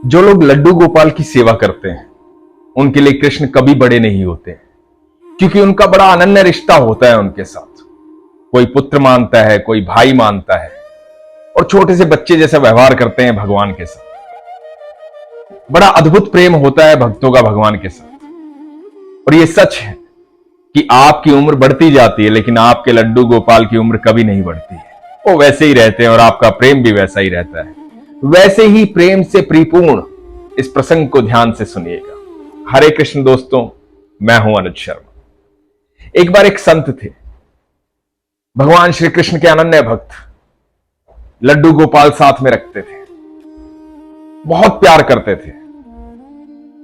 जो लोग लड्डू गोपाल की सेवा करते हैं उनके लिए कृष्ण कभी बड़े नहीं होते, क्योंकि उनका बड़ा अनन्य रिश्ता होता है उनके साथ। कोई पुत्र मानता है, कोई भाई मानता है और छोटे से बच्चे जैसा व्यवहार करते हैं भगवान के साथ। बड़ा अद्भुत प्रेम होता है भक्तों का भगवान के साथ। और यह सच है कि आपकी उम्र बढ़ती जाती है, लेकिन आपके लड्डू गोपाल की उम्र कभी नहीं बढ़ती है। वो वैसे ही रहते हैं और आपका प्रेम भी वैसा ही रहता है। वैसे ही प्रेम से परिपूर्ण इस प्रसंग को ध्यान से सुनिएगा। हरे कृष्ण दोस्तों, मैं हूं अनुज शर्मा। एक बार एक संत थे, भगवान श्री कृष्ण के अनन्य भक्त, लड्डू गोपाल साथ में रखते थे, बहुत प्यार करते थे।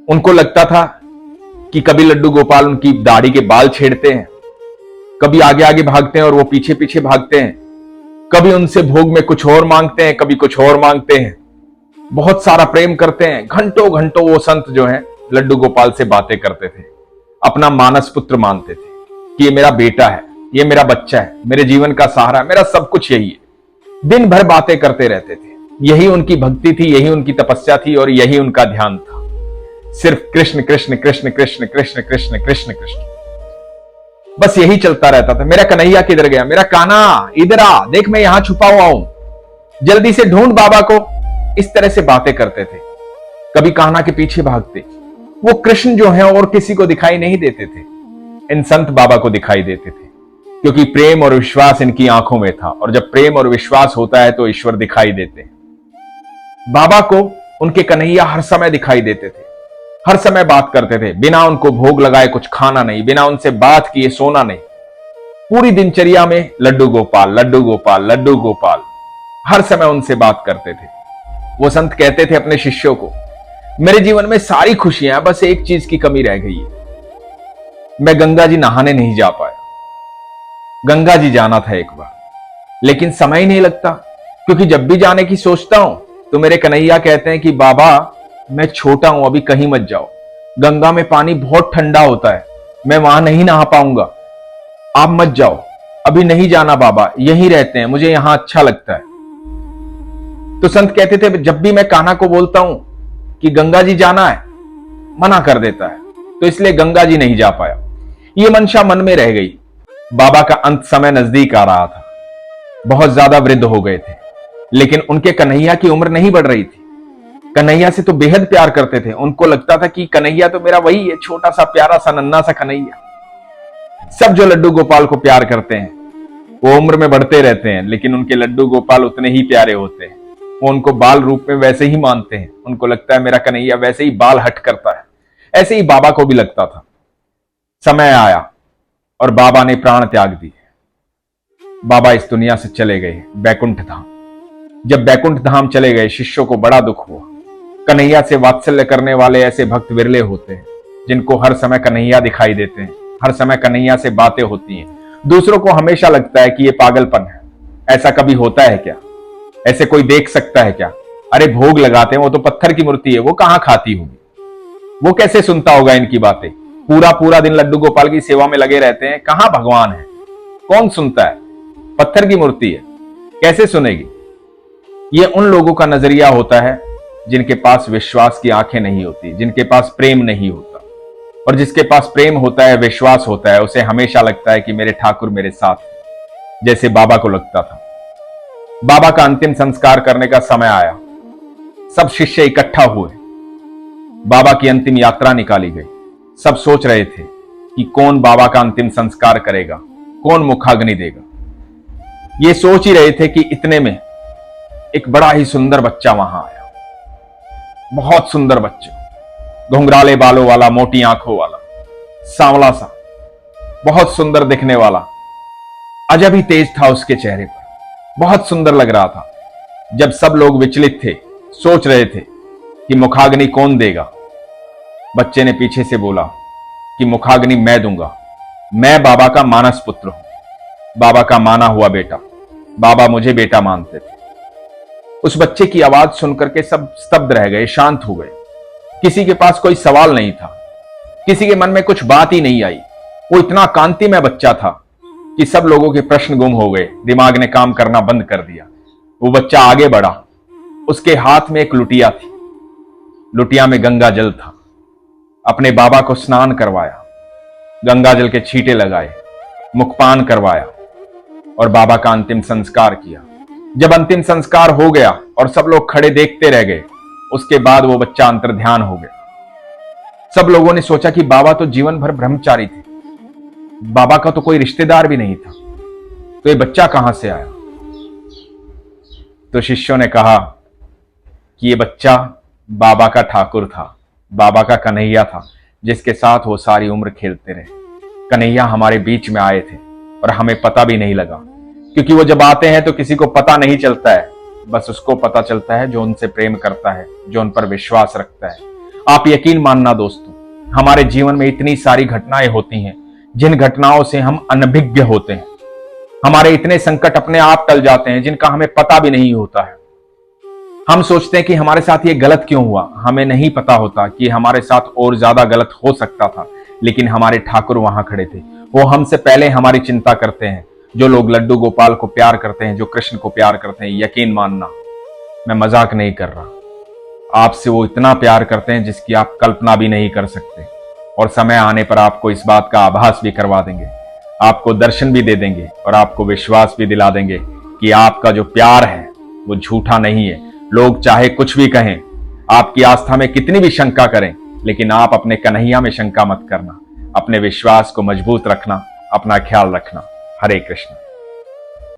उनको लगता था कि कभी लड्डू गोपाल उनकी दाढ़ी के बाल छेड़ते हैं, कभी आगे आगे भागते हैं और वो पीछे पीछे भागते हैं, कभी उनसे भोग में कुछ और मांगते हैं, कभी कुछ और मांगते हैं। बहुत सारा प्रेम करते हैं। घंटों घंटों वो संत जो है लड्डू गोपाल से बातें करते थे, अपना मानस पुत्र मानते थे कि ये मेरा बेटा है, ये मेरा बच्चा है, मेरे जीवन का सहारा, मेरा सब कुछ यही है। दिन भर बातें करते रहते थे। यही उनकी भक्ति थी, यही उनकी तपस्या थी और यही उनका ध्यान था। सिर्फ कृष्ण कृष्ण कृष्ण कृष्ण कृष्ण कृष्ण कृष्ण कृष्ण, बस यही चलता रहता था। मेरा कन्हैया किधर गया, मेरा कान्हा इधर आ, देख मैं यहां छुपा हुआ हूं, जल्दी से ढूंढ बाबा को। इस तरह से बातें करते थे। कभी कान्हा के पीछे भागते। वो कृष्ण जो है और किसी को दिखाई नहीं देते थे, इन संत बाबा को दिखाई देते थे, क्योंकि प्रेम और विश्वास इनकी आंखों में था। और जब प्रेम और विश्वास होता है तो ईश्वर दिखाई देते हैं। बाबा को उनके कन्हैया हर समय दिखाई देते थे, हर समय बात करते थे। बिना उनको भोग लगाए कुछ खाना नहीं, बिना उनसे बात किए सोना नहीं। पूरी दिनचर्या में लड्डू गोपाल लड्डू गोपाल लड्डू गोपाल, हर समय उनसे बात करते थे। वो संत कहते थे अपने शिष्यों को, मेरे जीवन में सारी खुशियां, बस एक चीज की कमी रह गई है। मैं गंगा जी नहाने नहीं जा पाया। गंगा जी जाना था एक बार, लेकिन समय ही नहीं लगता, क्योंकि जब भी जाने की सोचता हूं तो मेरे कन्हैया कहते हैं कि बाबा मैं छोटा हूं, अभी कहीं मत जाओ, गंगा में पानी बहुत ठंडा होता है, मैं वहां नहीं नहा पाऊंगा, आप मत जाओ, अभी नहीं जाना बाबा, यहीं रहते हैं, मुझे यहां अच्छा लगता है। तो संत कहते थे जब भी मैं कान्हा को बोलता हूं कि गंगा जी जाना है, मना कर देता है, तो इसलिए गंगा जी नहीं जा पाया। ये मंशा मन में रह गई। बाबा का अंत समय नजदीक आ रहा था, बहुत ज्यादा वृद्ध हो गए थे, लेकिन उनके कन्हैया की उम्र नहीं बढ़ रही थी। कन्हैया से तो बेहद प्यार करते थे। उनको लगता था कि कन्हैया तो मेरा वही है, छोटा सा प्यारा सा नन्हा सा कन्हैया। सब जो लड्डू गोपाल को प्यार करते हैं वो उम्र में बढ़ते रहते हैं, लेकिन उनके लड्डू गोपाल उतने ही प्यारे होते हैं। वो उनको बाल रूप में वैसे ही मानते हैं। उनको लगता है मेरा कन्हैया वैसे ही बाल हट करता है। ऐसे ही बाबा को भी लगता था। समय आया और बाबा ने प्राण त्याग दिए। बाबा इस दुनिया से चले गए बैकुंठ धाम। जब बैकुंठ धाम चले गए, शिष्यों को बड़ा दुख हुआ। कन्हैया से वात्सल्य करने वाले ऐसे भक्त विरले होते हैं, जिनको हर समय कन्हैया दिखाई देते हैं, हर समय कन्हैया से बातें होती हैं। दूसरों को हमेशा लगता है कि ये पागलपन है। ऐसा कभी होता है क्या? ऐसे कोई देख सकता है क्या? अरे भोग लगाते हैं, वो तो पत्थर की मूर्ति है, वो कहां खाती होगी, वो कैसे सुनता होगा इनकी बातें? पूरा पूरा दिन लड्डू गोपाल की सेवा में लगे रहते हैं, कहां भगवान है? कौन सुनता है? पत्थर की मूर्ति है, कैसे सुनेगी? ये उन लोगों का नजरिया होता है जिनके पास विश्वास की आंखें नहीं होती, जिनके पास प्रेम नहीं होता। और जिसके पास प्रेम होता है, विश्वास होता है, उसे हमेशा लगता है कि मेरे ठाकुर मेरे साथ है, जैसे बाबा को लगता था। बाबा का अंतिम संस्कार करने का समय आया। सब शिष्य इकट्ठा हुए। बाबा की अंतिम यात्रा निकाली गई। सब सोच रहे थे कि कौन बाबा का अंतिम संस्कार करेगा, कौन मुखाग्नि देगा। ये सोच ही रहे थे कि इतने में एक बड़ा ही सुंदर बच्चा वहां आया। बहुत सुंदर बच्चा, घुंघराले बालों वाला, मोटी आंखों वाला, सांवला सा, बहुत सुंदर दिखने वाला। अजब ही तेज था उसके चेहरे पर, बहुत सुंदर लग रहा था। जब सब लोग विचलित थे, सोच रहे थे कि मुखाग्नि कौन देगा, बच्चे ने पीछे से बोला कि मुखाग्नि मैं दूंगा, मैं बाबा का मानस पुत्र हूं, बाबा का माना हुआ बेटा, बाबा मुझे बेटा मानते थे। उस बच्चे की आवाज सुनकर के सब स्तब्ध रह गए, शांत हो गए। किसी के पास कोई सवाल नहीं था, किसी के मन में कुछ बात ही नहीं आई। वो इतना कांतिमय बच्चा था कि सब लोगों के प्रश्न गुम हो गए, दिमाग ने काम करना बंद कर दिया। वो बच्चा आगे बढ़ा। उसके हाथ में एक लुटिया थी। लुटिया में गंगा जल था। अपने बाबा को स्नान करवाया, गंगा जल के छींटे लगाए, मुखपान करवाया और बाबा का अंतिम संस्कार किया। जब अंतिम संस्कार हो गया और सब लोग खड़े देखते रह गए, उसके बाद वो बच्चा अंतर्ध्यान हो गया। सब लोगों ने सोचा कि बाबा तो जीवन भर ब्रह्मचारी थे, बाबा का तो कोई रिश्तेदार भी नहीं था, तो ये बच्चा कहां से आया? तो शिष्यों ने कहा कि ये बच्चा बाबा का ठाकुर था, बाबा का कन्हैया था, जिसके साथ वो सारी उम्र खेलते रहे। कन्हैया हमारे बीच में आए थे और हमें पता भी नहीं लगा, क्योंकि वो जब आते हैं तो किसी को पता नहीं चलता है, बस उसको पता चलता है जो उनसे प्रेम करता है, जो उन पर विश्वास रखता है। आप यकीन मानना दोस्तों, हमारे जीवन में इतनी सारी घटनाएं होती हैं जिन घटनाओं से हम अनभिज्ञ होते हैं। हमारे इतने संकट अपने आप टल जाते हैं जिनका हमें पता भी नहीं होता है। हम सोचते हैं कि हमारे साथ ये गलत क्यों हुआ, हमें नहीं पता होता कि हमारे साथ और ज्यादा गलत हो सकता था, लेकिन हमारे ठाकुर वहां खड़े थे। वो हमसे पहले हमारी चिंता करते हैं। जो लोग लड्डू गोपाल को प्यार करते हैं, जो कृष्ण को प्यार करते हैं, यकीन मानना, मैं मजाक नहीं कर रहा, आपसे वो इतना प्यार करते हैं जिसकी आप कल्पना भी नहीं कर सकते। और समय आने पर आपको इस बात का आभास भी करवा देंगे, आपको दर्शन भी दे देंगे और आपको विश्वास भी दिला देंगे कि आपका जो प्यार है वो झूठा नहीं है। लोग चाहे कुछ भी कहें, आपकी आस्था में कितनी भी शंका करें, लेकिन आप अपने कन्हैया में शंका मत करना। अपने विश्वास को मजबूत रखना, अपना ख्याल रखना। हरे कृष्ण।